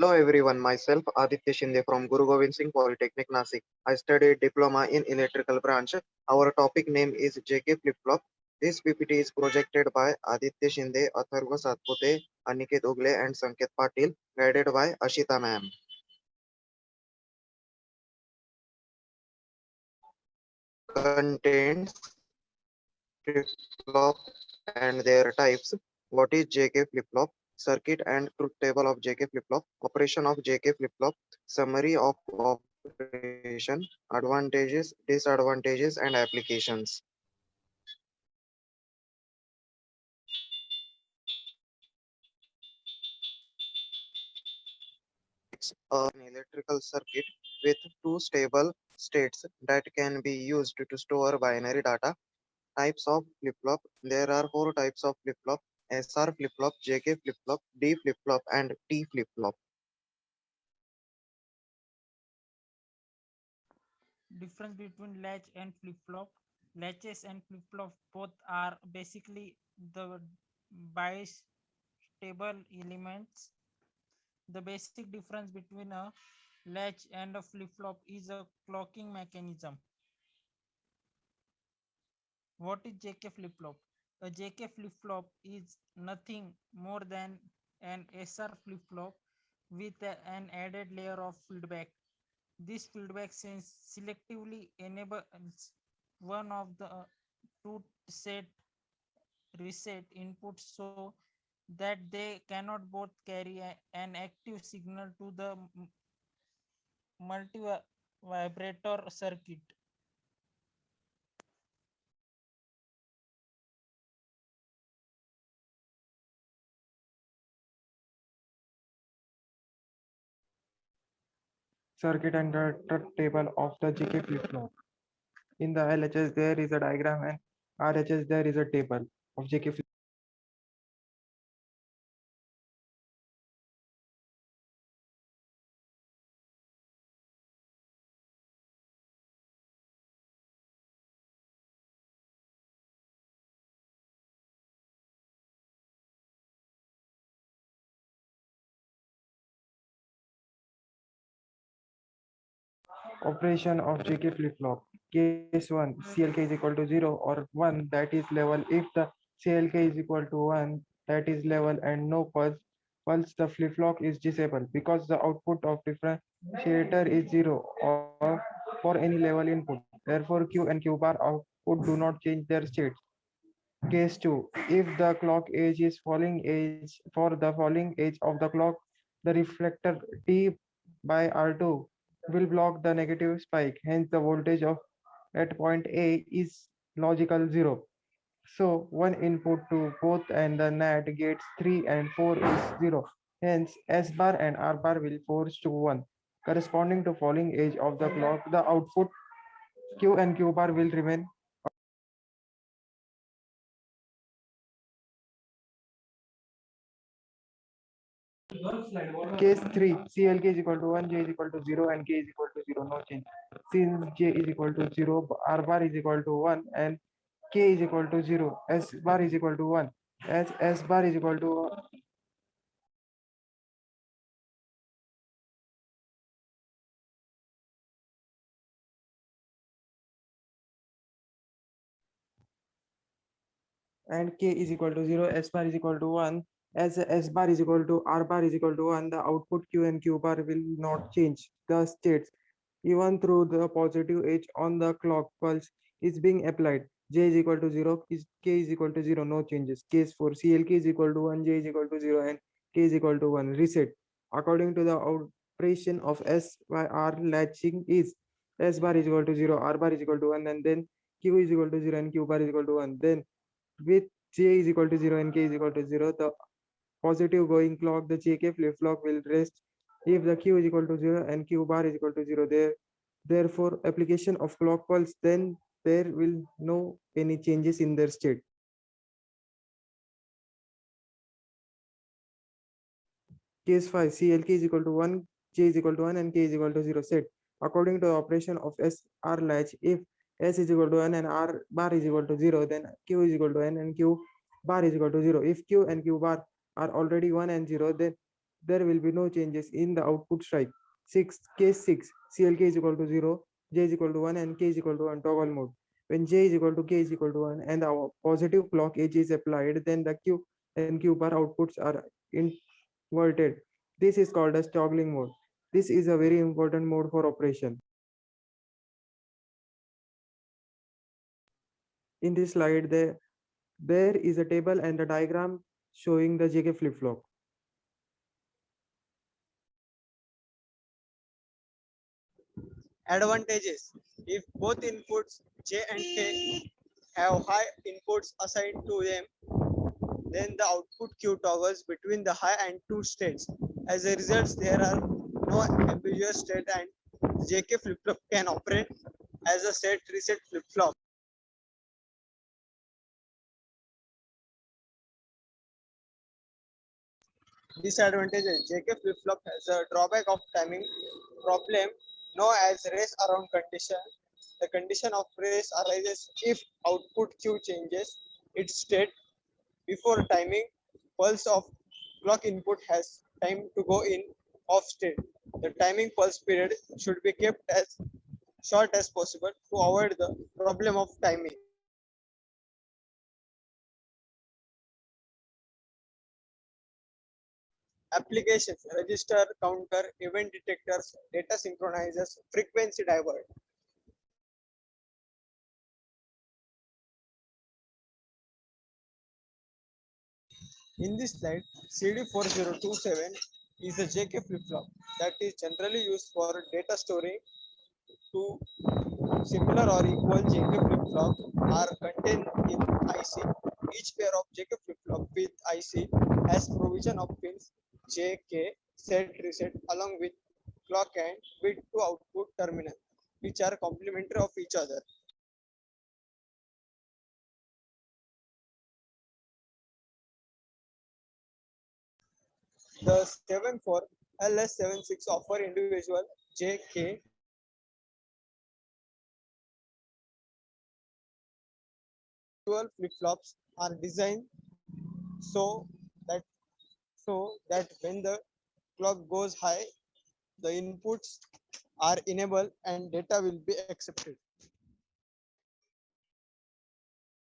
Hello everyone, myself Aditya Shinde from Guru Govind Singh Polytechnic Nasik. I studied diploma in electrical branch. Our topic name is JK Flip Flop. This PPT is projected by Aditya Shinde, Atharva Satpute, Aniket Ugle and Sanket Patil, guided by Ashita ma'am. Contains flip flop and their types. What is JK flip flop? Circuit and truth table of JK flip flop. Operation of JK flip flop. Summary of operation. Advantages, disadvantages, and applications. It's an electrical circuit with two stable states that can be used to store binary data. Types of flip flop. There are four types of flip flop: SR flip flop, JK flip flop, D flip flop, and T flip flop. Difference between latch and flip-flop. Latches and flip-flop both are basically the bistable elements. The basic difference between a latch and a flip-flop is a clocking mechanism. What is JK flip-flop? A JK flip-flop is nothing more than an SR flip-flop with an added layer of feedback. This feedback sense selectively enables one of the two set reset inputs so that they cannot both carry an active signal to the multi vibrator circuit. Circuit and the truth table of the JK flip-flop. In the LHS, there is a diagram, and RHS, there is a table of JK flip. Operation of JK flip-flop. Case 1, CLK is equal to 0 or 1, that is level. If the CLK is equal to 1, that is level, and no pulse, the flip-flop is disabled because the output of differentiator is 0 or for any level input. Therefore, Q and Q bar output do not change their states. Case 2. If the clock edge is falling edge for the falling edge of the clock, the reflector T by R2 will block the negative spike. Hence, the voltage of at point A is logical 0. So, one input to both and the NAT gates 3 and 4 is 0. Hence, S bar and R bar will force to 1. Corresponding to falling edge of the clock, the output Q and Q bar will remain. Case 3, CLK is equal to 1, J is equal to 0, and K is equal to 0, no change. Since J is equal to 0, R bar is equal to 1, and K is equal to 0, S bar is equal to 1. As S bar is equal to and K is equal to 0, S bar is equal to 1. As S bar is equal to R bar is equal to 1, the output Q and Q bar will not change the states even through the positive edge on the clock pulse is being applied. J is equal to 0, K is equal to 0, no changes. Case 4, CLK is equal to 1, J is equal to 0, and K is equal to 1. Reset. According to the operation of S by R latching is S bar is equal to 0, R bar is equal to 1, and then Q is equal to 0 and Q bar is equal to 1. Then with J is equal to 0 and K is equal to 0, the positive going clock, the JK flip-flop will rest if the Q is equal to 0 and Q bar is equal to 0. Therefore, application of clock pulse, then there will no any changes in their state. Case 5, CLK is equal to 1, J is equal to 1, and K is equal to 0 set. According to the operation of SR latch, if S is equal to 1 and R bar is equal to 0, then Q is equal to N and Q bar is equal to 0. If Q and Q bar are already 1 and 0, then there will be no changes in the output strike. Case 6, CLK is equal to 0, J is equal to 1 and K is equal to 1 toggle mode. When J is equal to K is equal to 1 and the positive clock edge is applied, then the Q and Q bar outputs are inverted. This is called as toggling mode. This is a very important mode for operation. In this slide, there is a table and a diagram showing the JK flip-flop. Advantages: if both inputs J and K have high inputs assigned to them, then the output Q toggles between the high and two states. As a result, there are no ambiguous state and JK flip-flop can operate as a set reset flip-flop. Disadvantages: JK flip-flop has a drawback of timing problem known as race around condition. The condition of race arises if output Q changes its state before timing pulse of clock input has time to go in off state. The timing pulse period should be kept as short as possible to avoid the problem of timing. Applications: register, counter, event detectors, data synchronizers, frequency divert. In this slide, CD4027 is a JK flip-flop that is generally used for data storing. Two similar or equal JK flip-flop are contained in IC. Each pair of JK flip-flop with IC has provision of pins JK, set, reset along with clock and bit to output terminal, which are complementary of each other. The 74 LS76 offer individual JK flip-flops are designed so that when the clock goes high, the inputs are enabled and data will be accepted.